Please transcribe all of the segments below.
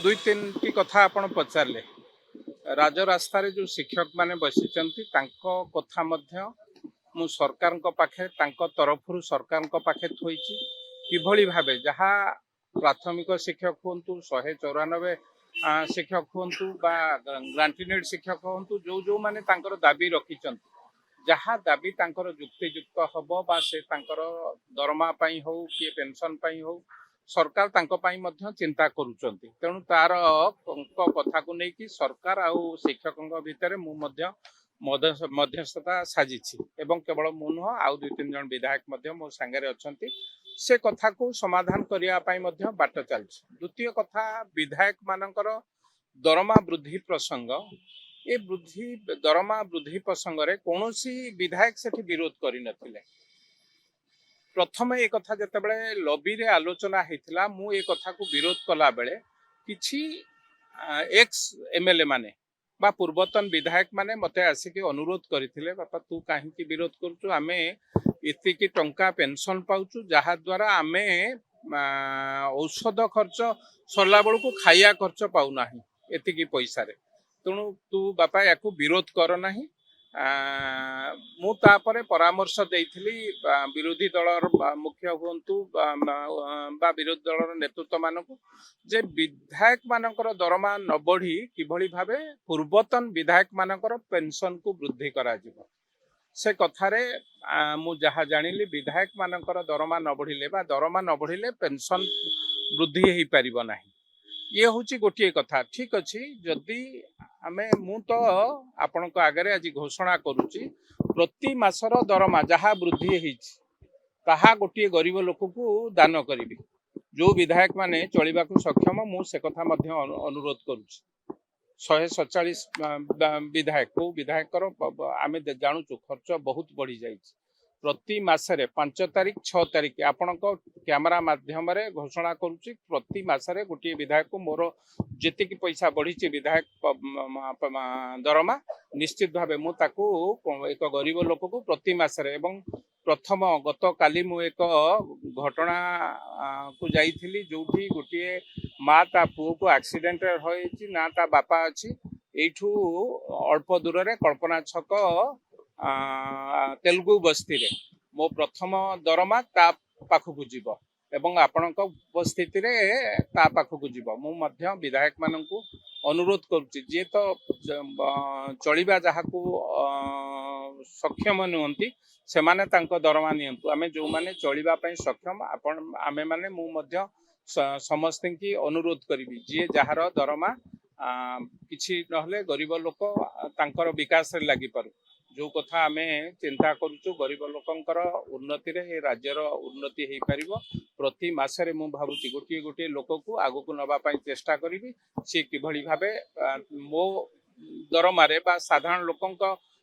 दुई तीन टी कथा आपण पचारे राजरास्ता जो शिक्षक माने बसी कथा मु सरकार पाखे तरफ सरकार पाखे थोड़ी किभली भावे जहाँ प्राथमिक शिक्षक हूँ 194 शिक्षक हूँ ग्रांटिनेड शिक्षक हूँ जो जो माने दाबी रखी जहाँ दाबी युक्तियुक्त हम बा से दरमा हो कि पेंशन हो सरकार चिंता करुचंती तेणु तार कथा को लेकिन सरकार आउ शिक्षकों भितर मध्यस्थता साजी एवं केवल मु नुह आउ 2-3 जन विधायक मो सांगे अच्छा से कथा को समाधान करने बाट चलती। द्वितीय कथा विधायक मानकर दरमा वृद्धि प्रसंग ये दरमा वृद्धि प्रसंग रे कौन विधायक से विरोध कर प्रथम एक कथा जितेबाला लबी रे आलोचना होता मु ए कथा को विरोध कला बेले किछि एक्स एमएलए माने बा पूर्वतन विधायक माने मते आसिक अनुरोध करथिले बापा तू काहे विरोध करूछु आमे इतिकी टंका पेंशन पाउछु जहा द्वारा आमे औषध खर्च सरला बेलू खाइया खर्च पाउ नाही एतिकी पैसा रे तेणु तू बापा याकू विरोध कर नाही मु तापरे परामर्श देइथिली विरोधी दलर मुख्य हुंतु बा विरोधी दलर नेतृत्व मानकु जे विधायक मानकर दरमा न बढ़ी किभली भावे पूर्वतन विधायक मानकर पेंशन को वृद्धि करा जिवो से कथारे मु जहा जानिली विधायक मानकर दरमा न बढ़िले बा दरमा न बढ़िले पेंशन वृद्धि हेई परिबो नाही ये हूँ गोटे कथा ठीक अच्छी जदि आमे मु तो आपण आगे आज घोषणा करुच्ची प्रति मासर दरमा जहाँ वृद्धि होता गोटे गरीब लोक को दान करी जो विधायक माने चलवा सक्षम मु से कथा अनुरोध करुच्ची 147 विधायक को विधायक आमे जानूचु खर्च बहुत बढ़ी जाए प्रति मासरे 5 तारीख 6 तारीख आपण कैमरा माध्यम घोषणा करुच्ची प्रति मासरे गोटे विधायक को मोर जी पैसा बढ़ी विधायक दरमा निश्चित भाव मुझे एक गरीब लोक को प्रति मासरे एवं प्रथम गत काली मु एक घटना को जाइथिली जोठी गोटे माँ ता पुओ को एक्सीडेंट होइछि ना ता बापा अच्छी एठू अल्प दूर रे कल्पना छक तेलुगु बस्ती रे मो प्रथम दरमा ता पाखकु जीव एवं आपणक उपस्थिति रे ता पाखकु जीव मु मध्य विधायक माननकु अनुरोध करुच्ची जे तो चलिबा जहाकू सक्षम नुहंती से माने तांको दरमा नियंतु आमे जो माने चलिबा पई सक्षम आपण आमे माने मु मध्य समस्त की अनुरोध करी जी जार दरमा किछि नहले गरीब लोक तांकर विकास रे लागि पारु जो कथा आमे चिंता करूछु गरीब लोकंकर उन्नति रे ए राज्यर उन्नति हेई परिबो प्रति मासरे मु भाबुची गोटे गोटे लोक को आगु को नबा पई चेष्टा करिवि से किभली भाबे मो दरमारे बा साधारण लोकंक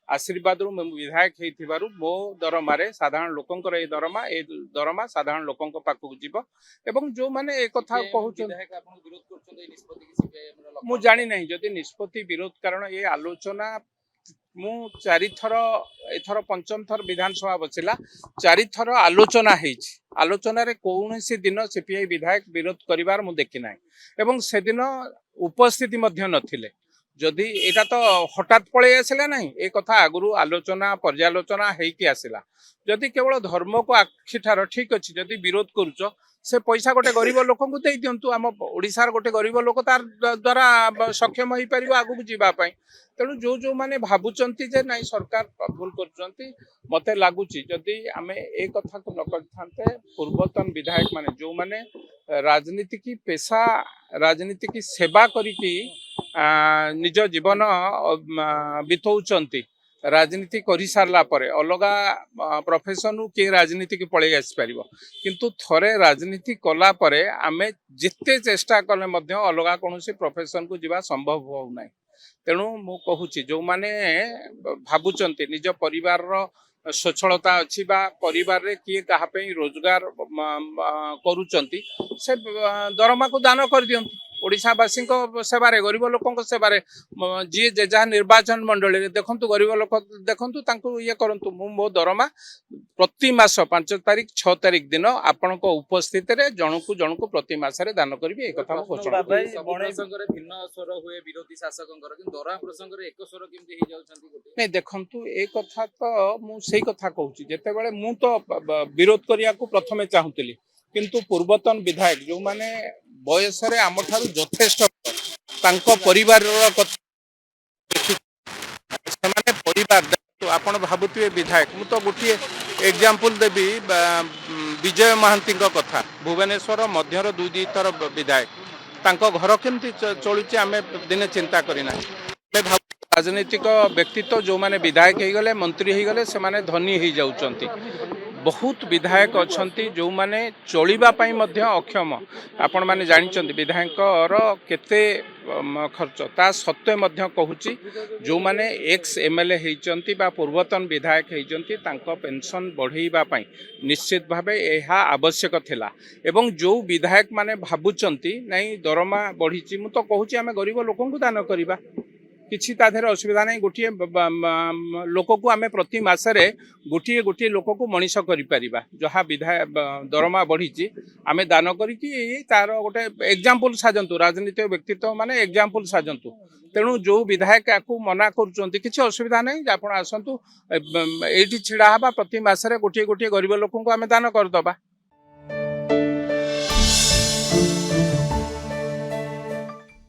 आशीर्वाद रु विधायक हेइथिबारु मो दरमारे साधारण लोकंकर ए दरमा साधारण लोकंक पाखु जीव एवं जो माने ए कथा कहउछु विधायक आपन विरोध करछन ए निष्पत्ति किसी मु जानि नहीं जदि निष्पत्ति विरोध कारण ए आलोचना मु 4 थर एथर 5म थर विधानसभा बसिला 4 थर आलोचना हेइछि आलोचना रे कौनसी दिन सीपीआई विधायक विरोध करिवार मु देखि नाही एवं से दिन उपस्थिति मध्य नथिले जदि एटा तो हठात पळे आसिला नहीं ए कथा आगुरु आलोचना पर्यालोचना हेइकी आसिला जदि केवल धर्म को आखिठार ठीक अछि जदि विरोध करूचो से पैसा गोटे गरीब लोक को दे दिंतु आम ओडिशार गोटे गरीब लोक तार द्वारा सक्षम हो पार आगू जीवाई तेणु जो जो माने भावुचंती जे नहीं सरकार भूल करचंती मते लागुची जदि आमे ए कथा को न करथांते पूर्वतन विधायक माने जो माने राजनीति की पेशा राजनीति की सेवा करिकी निज जीवन बितौचंती राजनीति करि सारला परे अलगा प्रोफेशन के राजनीति की पळे आसी परिबो किंतु थरे राजनीति कला परे आमे जिते चेष्टा कले मध्य अलगा कोनोसी प्रोफेशन को जीवा संभव हो नाही तेणु मु कहूची जो माने भाबुचंती निज परिवार रो स्वच्छलता अच्छी बा परिवार रे किए कहा पे रोजगार करूचंती से दरमा को दान कर दियंतु ओडिशावासी सेवारे गरीब लोकों सेवारे जी जहाँ निर्वाचन मंडली देखु गरीब लोक देखु ये करूँ मो दरमा प्रति मास 5 तारिख 6 तारिख दिन आपण उपस्थित जनकु प्रति मासरे दान करी एक कथा घोषणा सब प्रसंगरे भिन्न स्वर हुए विरोधी शासकंकर कि दरमा प्रसंगरे एक स्वर केमती हे जाउछंती गोटे नहीं देखंतु ए कथा तो मु सेही कथा कहूची जेते बेले मु तो विरोध करिया को प्रथमे चाहूतली किंतु पूर्वतन विधायक जो माने बयस रे आम ठारू यथेष्ट तांको परिवार रो कथा सेमाने परिवार देखंतु आपण भाबुथिबे विधायक मु तो गोटिए एग्जांपल देबी विजय महांती कथा भुवनेश्वर मध्यर दुई थर विधायक तांको घर केमती चलुची आमे दिने चिंता करिना राजनीतिक व्यक्तित्व जो माने विधायक हो गले मंत्री हो गले से माने धनी हो जाउचंती बहुत विधायक अच्छी जो माने चलिबा पई मध्य अक्षम आपण माने जानिचंती विधायकर केते खर्च ता सत्वे मध्य कहूची जो माने एक्स एमएलए होइचंती बा पूर्वतन विधायक होइचंती तांको पेंशन बढ़ेइबा पई निश्चित भावे एहा आवश्यक थिला एवं जो विधायक माने भाबुचंती नहीं दरमा बढ़ीची मु तो कहूची आमे गरीब लोकंकु दान करिबा किसी ताधर असुविधा नहीं गोटे लोक को आम प्रति मसरे गोटे गोटे लोक को मनीष कर जहाँ विधायक दरमा बढ़ी आम दान करी तार गोटे एग्जाम्पल साजंतु राजनीतिक व्यक्तित्व माने एग्जाम्पल साजंतु तेणु जो विधायक को मना कर किसी असुविधा नहीं आप आसतु ये छिड़ा हाँ प्रति मसरे गोटे गोटे गरीब लोक को आम दान करदे